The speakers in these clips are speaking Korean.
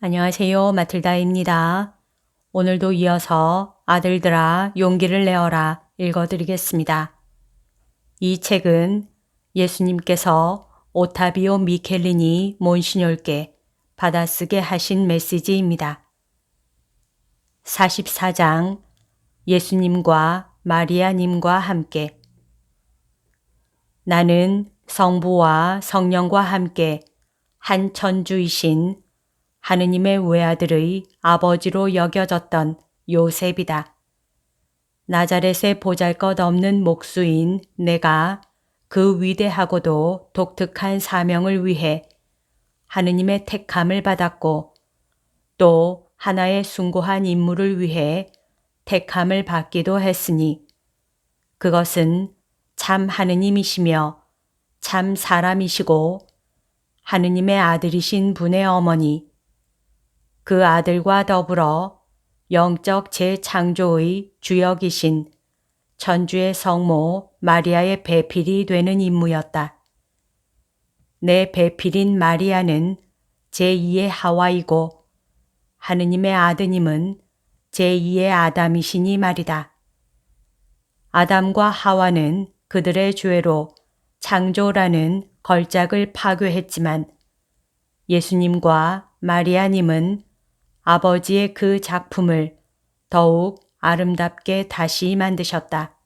안녕하세요. 마틀다입니다. 오늘도 이어서 아들들아 용기를 내어라 읽어드리겠습니다. 이 책은 예수님께서 오타비오 미켈리니 몬시뇰께 받아쓰게 하신 메시지입니다. 44장 예수님과 마리아님과 함께 나는 성부와 성령과 함께 한 천주이신 하느님의 외아들의 아버지로 여겨졌던 요셉이다. 나자렛의 보잘것없는 목수인 내가 그 위대하고도 독특한 사명을 위해 하느님의 택함을 받았고 또 하나의 숭고한 임무를 위해 택함을 받기도 했으니 그것은 참 하느님이시며 참 사람이시고 하느님의 아들이신 분의 어머니 그 아들과 더불어 영적 재창조의 주역이신 천주의 성모 마리아의 배필이 되는 임무였다. 내 배필인 마리아는 제2의 하와이고 하느님의 아드님은 제2의 아담이시니 말이다. 아담과 하와는 그들의 죄로 창조라는 걸작을 파괴했지만 예수님과 마리아님은 아버지의 그 작품을 더욱 아름답게 다시 만드셨다.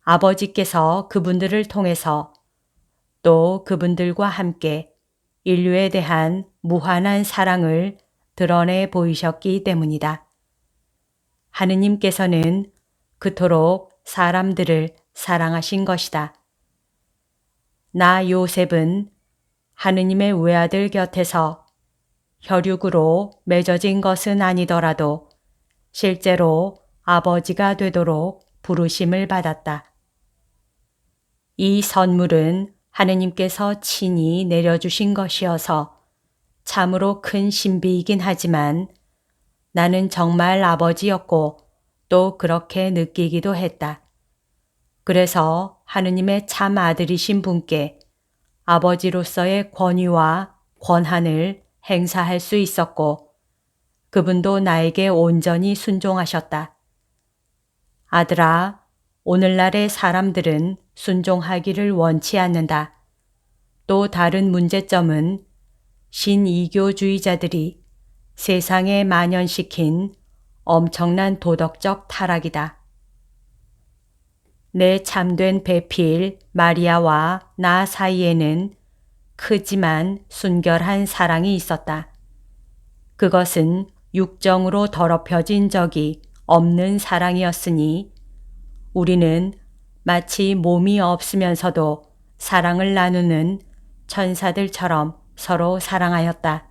아버지께서 그분들을 통해서 또 그분들과 함께 인류에 대한 무한한 사랑을 드러내 보이셨기 때문이다. 하느님께서는 그토록 사람들을 사랑하신 것이다. 나 요셉은 하느님의 외아들 곁에서 혈육으로 맺어진 것은 아니더라도 실제로 아버지가 되도록 부르심을 받았다. 이 선물은 하느님께서 친히 내려주신 것이어서 참으로 큰 신비이긴 하지만 나는 정말 아버지였고 또 그렇게 느끼기도 했다. 그래서 하느님의 참 아들이신 분께 아버지로서의 권위와 권한을 행사할 수 있었고 그분도 나에게 온전히 순종하셨다. 아들아, 오늘날의 사람들은 순종하기를 원치 않는다. 또 다른 문제점은 신이교주의자들이 세상에 만연시킨 엄청난 도덕적 타락이다. 내 참된 배필 마리아와 나 사이에는 크지만 순결한 사랑이 있었다. 그것은 육정으로 더럽혀진 적이 없는 사랑이었으니 우리는 마치 몸이 없으면서도 사랑을 나누는 천사들처럼 서로 사랑하였다.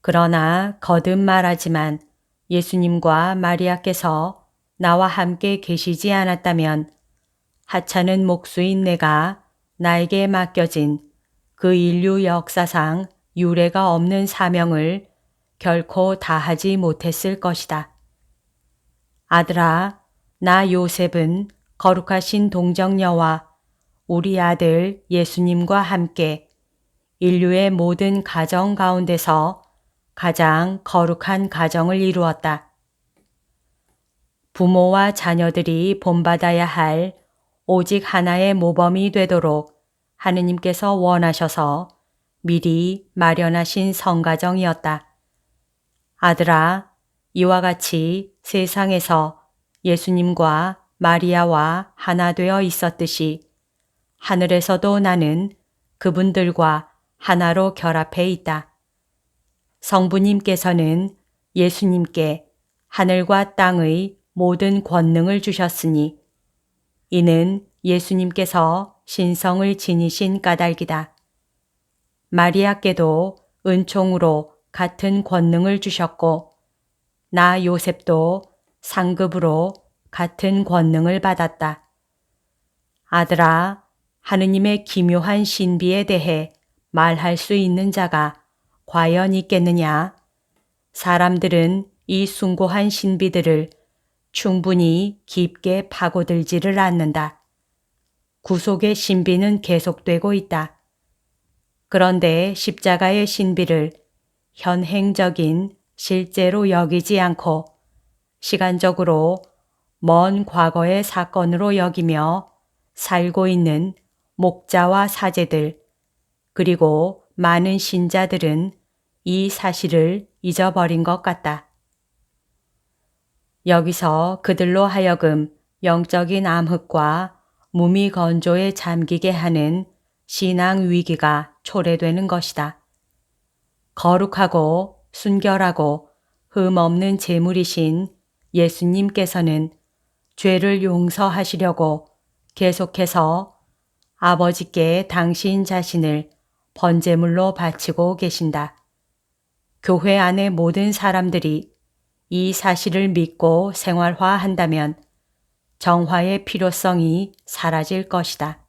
그러나 거듭 말하지만 예수님과 마리아께서 나와 함께 계시지 않았다면 하찮은 목수인 내가 나에게 맡겨진 그 인류 역사상 유례가 없는 사명을 결코 다하지 못했을 것이다. 아들아, 나 요셉은 거룩하신 동정녀와 우리 아들 예수님과 함께 인류의 모든 가정 가운데서 가장 거룩한 가정을 이루었다. 부모와 자녀들이 본받아야 할 오직 하나의 모범이 되도록 하느님께서 원하셔서 미리 마련하신 성가정이었다. 아들아, 이와 같이 세상에서 예수님과 마리아와 하나 되어 있었듯이 하늘에서도 나는 그분들과 하나로 결합해 있다. 성부님께서는 예수님께 하늘과 땅의 모든 권능을 주셨으니 이는 예수님께서 신성을 지니신 까닭이다. 마리아께도 은총으로 같은 권능을 주셨고 나 요셉도 상급으로 같은 권능을 받았다. 아들아, 하느님의 기묘한 신비에 대해 말할 수 있는 자가 과연 있겠느냐? 사람들은 이 숭고한 신비들을 충분히 깊게 파고들지를 않는다. 구속의 신비는 계속되고 있다. 그런데 십자가의 신비를 현행적인 실제로 여기지 않고 시간적으로 먼 과거의 사건으로 여기며 살고 있는 목자와 사제들, 그리고 많은 신자들은 이 사실을 잊어버린 것 같다. 여기서 그들로 하여금 영적인 암흑과 무미건조에 잠기게 하는 신앙 위기가 초래되는 것이다. 거룩하고 순결하고 흠없는 제물이신 예수님께서는 죄를 용서하시려고 계속해서 아버지께 당신 자신을 번제물로 바치고 계신다. 교회 안의 모든 사람들이 이 사실을 믿고 생활화한다면 정화의 필요성이 사라질 것이다.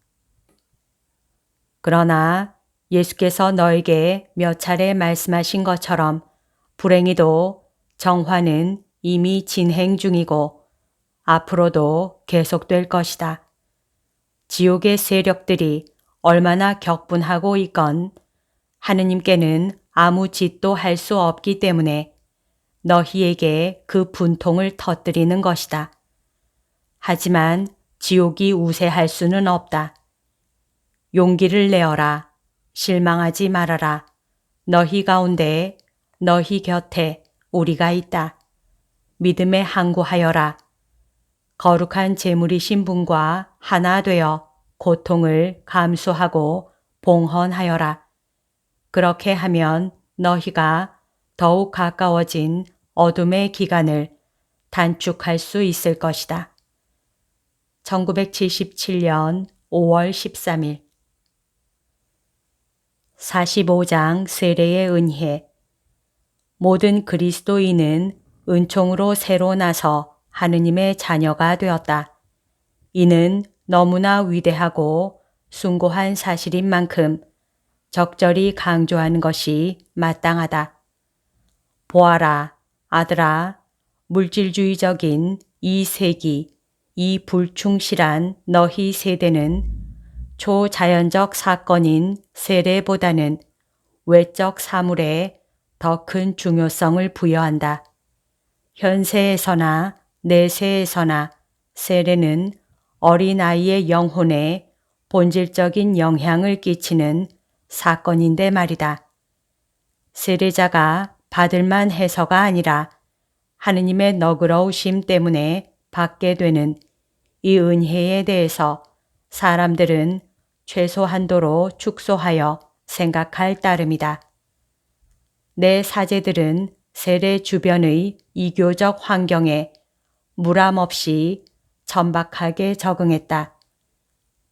그러나 예수께서 너에게 몇 차례 말씀하신 것처럼 불행히도 정화는 이미 진행 중이고 앞으로도 계속될 것이다. 지옥의 세력들이 얼마나 격분하고 있건 하느님께는 아무 짓도 할 수 없기 때문에 너희에게 그 분통을 터뜨리는 것이다. 하지만 지옥이 우세할 수는 없다. 용기를 내어라. 실망하지 말아라. 너희 가운데, 너희 곁에 우리가 있다. 믿음에 항구하여라. 거룩한 제물이신 분과 하나 되어 고통을 감수하고 봉헌하여라. 그렇게 하면 너희가 더욱 가까워진 어둠의 기간을 단축할 수 있을 것이다. 1977년 5월 13일 45장 세례의 은혜. 모든 그리스도인은 은총으로 새로 나서 하느님의 자녀가 되었다. 이는 너무나 위대하고 숭고한 사실인 만큼 적절히 강조하는 것이 마땅하다. 보아라, 아들아, 물질주의적인 이 세기, 이 불충실한 너희 세대는 초자연적 사건인 세례보다는 외적 사물에 더 큰 중요성을 부여한다. 현세에서나 내세에서나 세례는 어린아이의 영혼에 본질적인 영향을 끼치는 사건인데 말이다. 세례자가 받을만 해서가 아니라 하느님의 너그러우심 때문에 받게 되는 이 은혜에 대해서 사람들은 최소한도로 축소하여 생각할 따름이다. 내 사제들은 세례 주변의 이교적 환경에 무람 없이 천박하게 적응했다.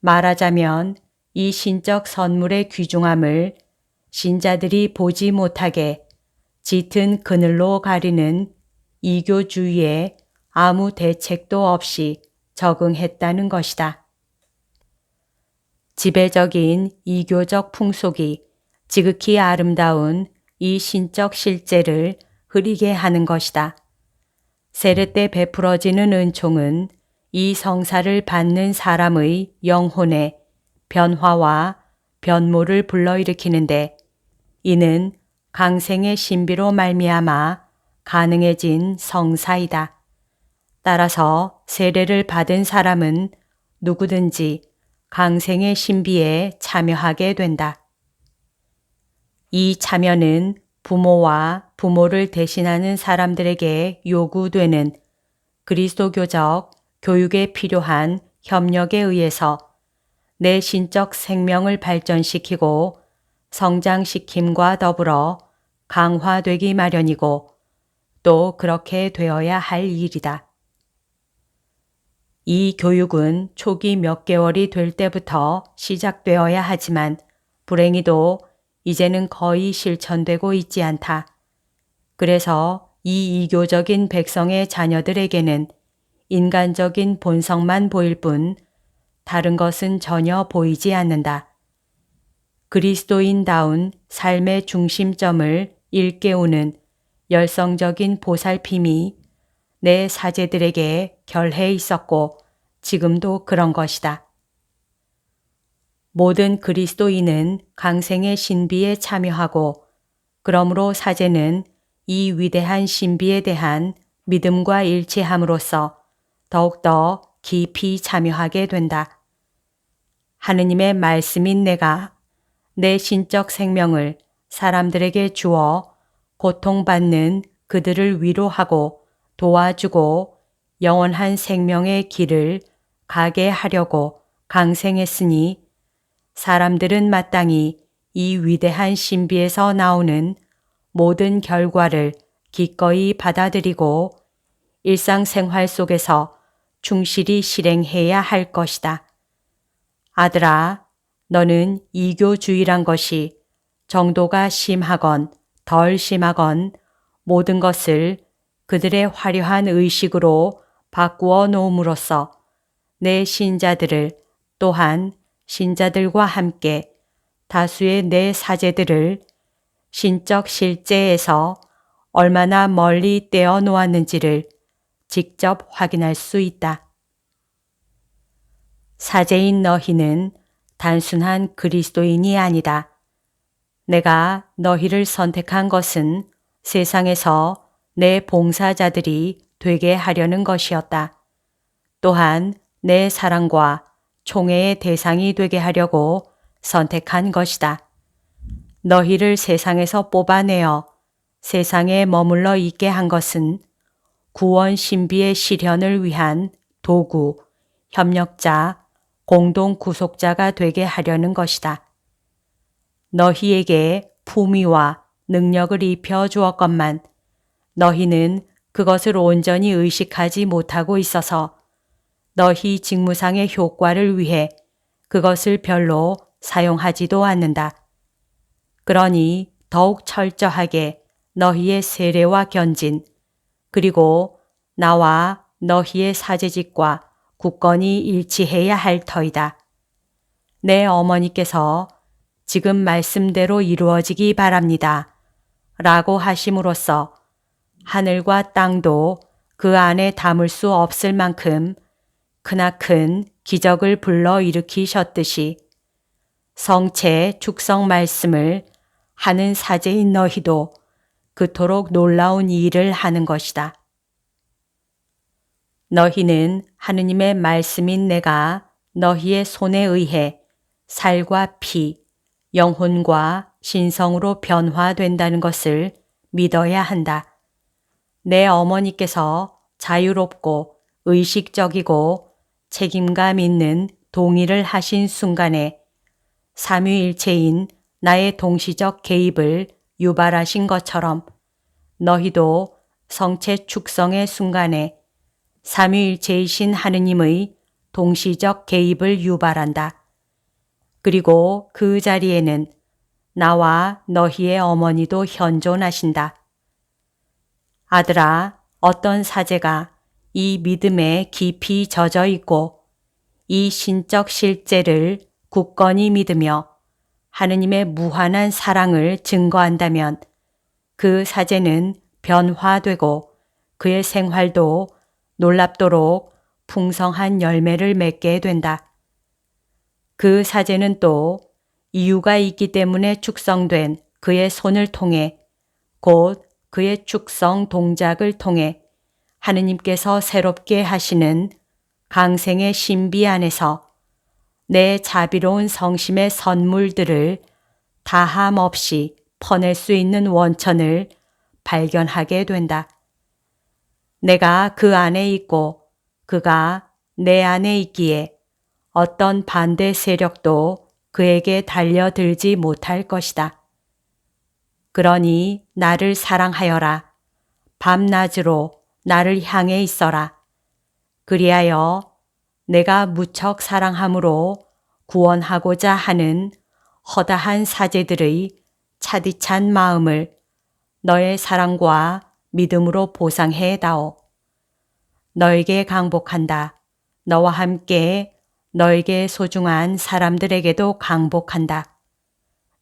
말하자면 이 신적 선물의 귀중함을 신자들이 보지 못하게 짙은 그늘로 가리는 이교주의에 아무 대책도 없이 적응했다는 것이다. 지배적인 이교적 풍속이 지극히 아름다운 이 신적 실제를 흐리게 하는 것이다. 세례 때 베풀어지는 은총은 이 성사를 받는 사람의 영혼의 변화와 변모를 불러일으키는데 이는 강생의 신비로 말미암아 가능해진 성사이다. 따라서 세례를 받은 사람은 누구든지 강생의 신비에 참여하게 된다. 이 참여는 부모와 부모를 대신하는 사람들에게 요구되는 그리스도교적 교육에 필요한 협력에 의해서 내 신적 생명을 발전시키고 성장시킴과 더불어 강화되기 마련이고 또 그렇게 되어야 할 일이다. 이 교육은 초기 몇 개월이 될 때부터 시작되어야 하지만 불행히도 이제는 거의 실천되고 있지 않다. 그래서 이 이교적인 백성의 자녀들에게는 인간적인 본성만 보일 뿐 다른 것은 전혀 보이지 않는다. 그리스도인다운 삶의 중심점을 일깨우는 열성적인 보살핌이 내 사제들에게 결해 있었고 지금도 그런 것이다. 모든 그리스도인은 강생의 신비에 참여하고 그러므로 사제는 이 위대한 신비에 대한 믿음과 일치함으로써 더욱더 깊이 참여하게 된다. 하느님의 말씀인 내가 내 신적 생명을 사람들에게 주어 고통받는 그들을 위로하고 도와주고 영원한 생명의 길을 가게 하려고 강생했으니 사람들은 마땅히 이 위대한 신비에서 나오는 모든 결과를 기꺼이 받아들이고 일상생활 속에서 충실히 실행해야 할 것이다. 아들아, 너는 이교주의란 것이 정도가 심하건 덜 심하건 모든 것을 그들의 화려한 의식으로 바꾸어 놓음으로써 내 신자들을 또한 신자들과 함께 다수의 내 사제들을 신적 실제에서 얼마나 멀리 떼어 놓았는지를 직접 확인할 수 있다. 사제인 너희는 단순한 그리스도인이 아니다. 내가 너희를 선택한 것은 세상에서 내 봉사자들이 되게 하려는 것이었다. 또한 내 사랑과 총애의 대상이 되게 하려고 선택한 것이다. 너희를 세상에서 뽑아내어 세상에 머물러 있게 한 것은 구원 신비의 실현을 위한 도구, 협력자, 공동 구속자가 되게 하려는 것이다. 너희에게 품위와 능력을 입혀 주었건만 너희는 그것을 온전히 의식하지 못하고 있어서 너희 직무상의 효과를 위해 그것을 별로 사용하지도 않는다. 그러니 더욱 철저하게 너희의 세례와 견진, 그리고 나와 너희의 사제직과 굳건히 일치해야 할 터이다. 내 어머니께서 지금 말씀대로 이루어지기 바랍니다. 라고 하심으로써 하늘과 땅도 그 안에 담을 수 없을 만큼 크나큰 기적을 불러 일으키셨듯이 성체 축성 말씀을 하는 사제인 너희도 그토록 놀라운 일을 하는 것이다. 너희는 하느님의 말씀인 내가 너희의 손에 의해 살과 피, 영혼과 신성으로 변화된다는 것을 믿어야 한다. 내 어머니께서 자유롭고 의식적이고 책임감 있는 동의를 하신 순간에 삼위일체인 나의 동시적 개입을 유발하신 것처럼 너희도 성체 축성의 순간에 삼위일체이신 하느님의 동시적 개입을 유발한다. 그리고 그 자리에는 나와 너희의 어머니도 현존하신다. 아들아, 어떤 사제가 이 믿음에 깊이 젖어 있고 이 신적 실제를 굳건히 믿으며 하느님의 무한한 사랑을 증거한다면 그 사제는 변화되고 그의 생활도 놀랍도록 풍성한 열매를 맺게 된다. 그 사제는 또 이유가 있기 때문에 축성된 그의 손을 통해 곧 그의 축성 동작을 통해 하느님께서 새롭게 하시는 강생의 신비 안에서 내 자비로운 성심의 선물들을 다함 없이 퍼낼 수 있는 원천을 발견하게 된다. 내가 그 안에 있고 그가 내 안에 있기에 어떤 반대 세력도 그에게 달려들지 못할 것이다. 그러니 나를 사랑하여라. 밤낮으로 나를 향해 있어라. 그리하여 내가 무척 사랑함으로 구원하고자 하는 허다한 사제들의 차디찬 마음을 너의 사랑과 믿음으로 보상해 다오. 너에게 강복한다. 너와 함께 너에게 소중한 사람들에게도 강복한다.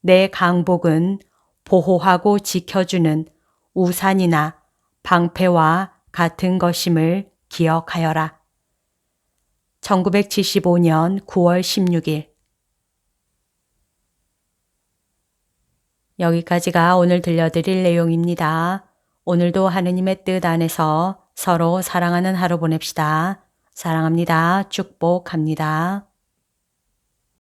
내 강복은 보호하고 지켜주는 우산이나 방패와 같은 것임을 기억하여라. 1975년 9월 16일 여기까지가 오늘 들려드릴 내용입니다. 오늘도 하느님의 뜻 안에서 서로 사랑하는 하루 보냅시다. 사랑합니다. 축복합니다.